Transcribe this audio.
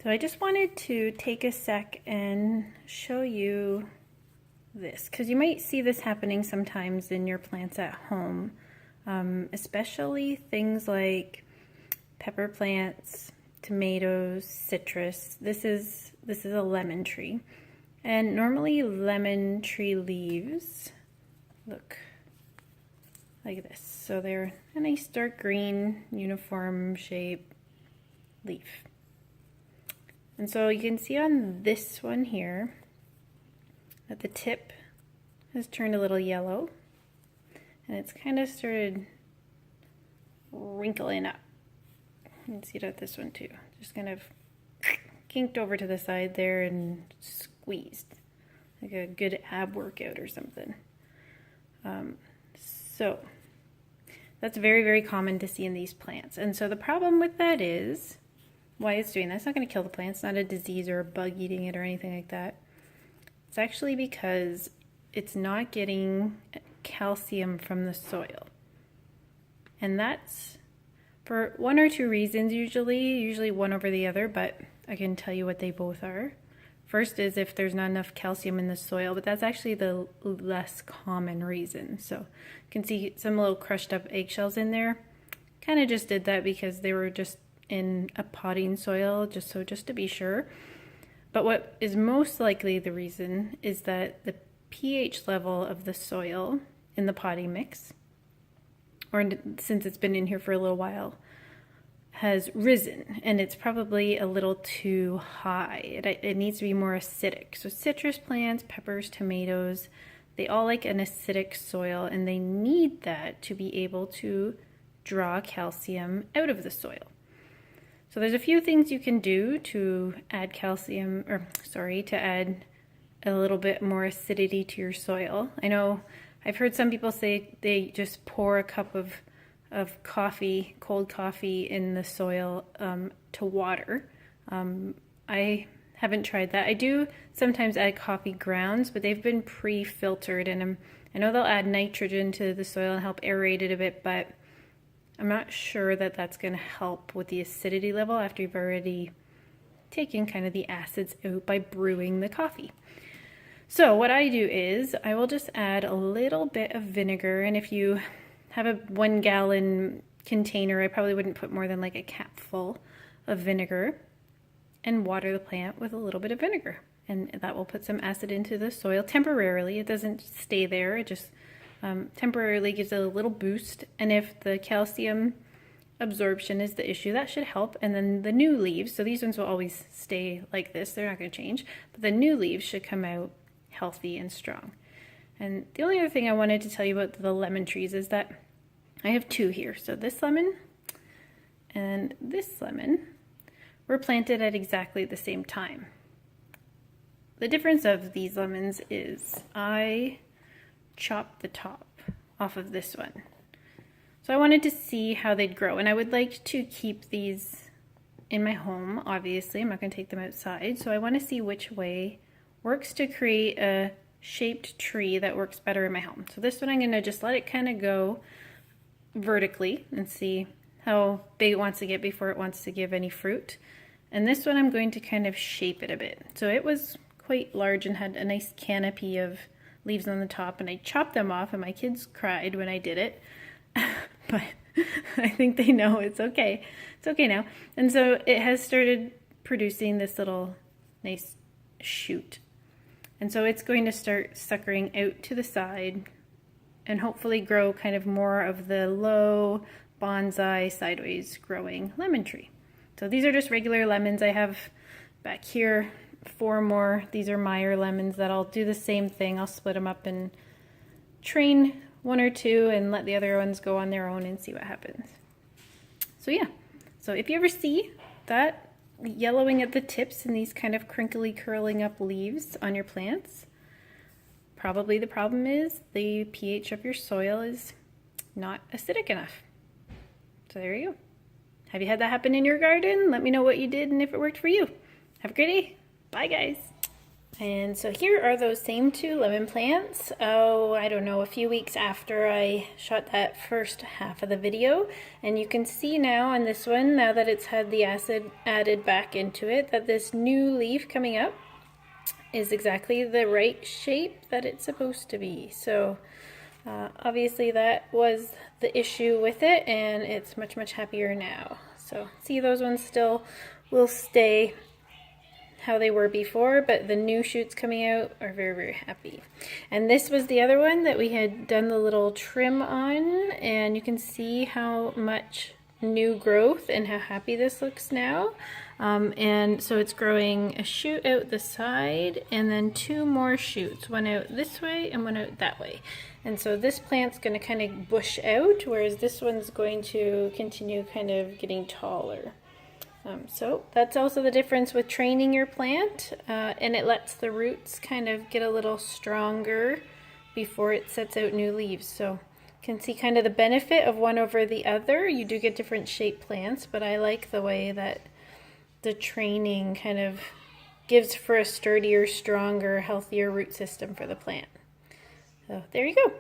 So I just wanted to take a sec and show you this, because you might see this happening sometimes in your plants at home, especially things like pepper plants, tomatoes, citrus. This is a lemon tree, and normally lemon tree leaves look like this. So they're a nice dark green, uniform shape leaf. And so you can see on this one here that the tip has turned a little yellow, and it's kind of started wrinkling up. You can see it at this one too. Just kind of kinked over to the side there and squeezed, like a good ab workout or something. So that's very, very common to see in these plants. And so the problem with that is, why it's doing that, it's not going to kill the plant. It's not a disease or a bug eating it or anything like that. It's actually because it's not getting calcium from the soil. And that's for one or two reasons, usually one over the other, but I can tell you what they both are. First is if there's not enough calcium in the soil, but that's actually the less common reason. So you can see some little crushed up eggshells in there. Kind of just did that because they were just in a potting soil, just to be sure. But what is most likely the reason is that the pH level of the soil in the potting mix, or since it's been in here for a little while, has risen, and it's probably a little too high. It needs to be more acidic. So citrus plants, peppers, tomatoes, they all like an acidic soil, and they need that to be able to draw calcium out of the soil. So there's a few things you can do to add to add a little bit more acidity to your soil. I know I've heard some people say they just pour a cup of coffee, cold coffee, in the soil to water. I haven't tried that. I do sometimes add coffee grounds, but they've been pre-filtered, and I know they'll add nitrogen to the soil and help aerate it a bit, but I'm not sure that that's going to help with the acidity level after you've already taken kind of the acids out by brewing the coffee. So what I do is I will just add a little bit of vinegar, and if you have a 1 gallon container, I probably wouldn't put more than like a capful of vinegar, and water the plant with a little bit of vinegar, and that will put some acid into the soil temporarily. It doesn't stay there, it just temporarily gives it a little boost, and if the calcium absorption is the issue, that should help. And then the new leaves, so these ones will always stay like this, they're not going to change, but the new leaves should come out healthy and strong. And the only other thing I wanted to tell you about the lemon trees is that I have two here. So this lemon and this lemon were planted at exactly the same time. The difference of these lemons is I chopped the top off of this one. So I wanted to see how they'd grow, and I would like to keep these in my home. Obviously, I'm not going to take them outside, so I want to see which way works to create a shaped tree that works better in my home. So this one I'm going to just let it kind of go vertically and see how big it wants to get before it wants to give any fruit. And this one I'm going to kind of shape it a bit. So it was quite large and had a nice canopy of leaves on the top, and I chopped them off, and my kids cried when I did it. But I think they know it's okay. It's okay now. And so it has started producing this little nice shoot. And so it's going to start suckering out to the side and hopefully grow kind of more of the low bonsai sideways growing lemon tree. So these are just regular lemons. I have back here 4 more. These are Meyer lemons that I'll do the same thing. I'll split them up and train 1 or 2 and let the other ones go on their own and see what happens. So yeah, so if you ever see that yellowing at the tips and these kind of crinkly curling up leaves on your plants, probably the problem is the pH of your soil is not acidic enough. So there you go. Have you had that happen in your garden? Let me know what you did and if it worked for you. Have a great day. Bye guys. And so here are those same 2 lemon plants. Oh, I don't know, a few weeks after I shot that first half of the video. And you can see now on this one, now that it's had the acid added back into it, that this new leaf coming up is exactly the right shape that it's supposed to be. So obviously that was the issue with it, and it's much, much happier now. So see, those ones still will stay how they were before, but the new shoots coming out are very, very happy. And this was the other one that we had done the little trim on, and you can see how much new growth and how happy this looks now. And so it's growing a shoot out the side and then 2 more shoots, one out this way and one out that way. And so this plant's going to kind of bush out, whereas this one's going to continue kind of getting taller. So that's also the difference with training your plant, and it lets the roots kind of get a little stronger before it sets out new leaves. So you can see kind of the benefit of one over the other. You do get different shaped plants, but I like the way that the training kind of gives for a sturdier, stronger, healthier root system for the plant. So there you go.